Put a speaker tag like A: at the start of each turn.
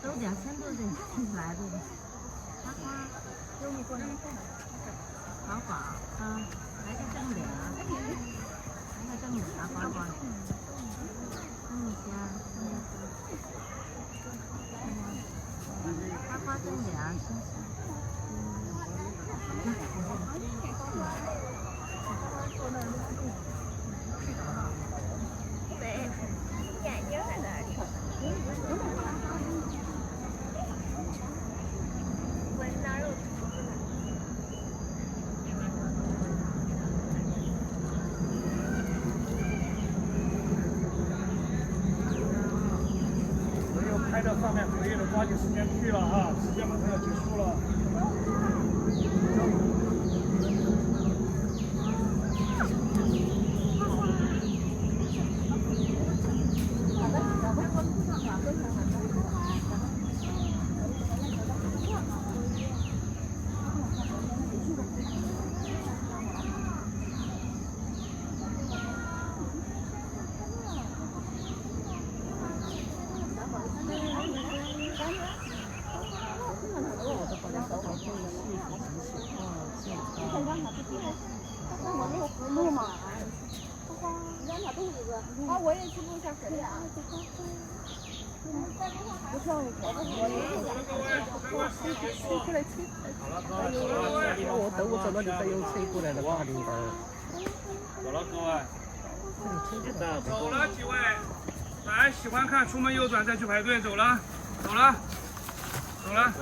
A: 都2000多人听来的。花花，有没过来？宝宝，来个正脸，来个正脸啊，宝宝。香，花花正脸，谢谢。
B: 对，眼睛在那里。我哪有？
C: 没有拍到上面可以的，抓紧时间去了啊！时间马上要结束了。
B: 录吗？啊，我也去录一下可以啊。不像我吹过来吹。
D: 我等我走了，你再用吹过来的话，应该。
C: 走了，各位。走了几位，来，喜欢看出门右转再去排队，走了，走了，走了。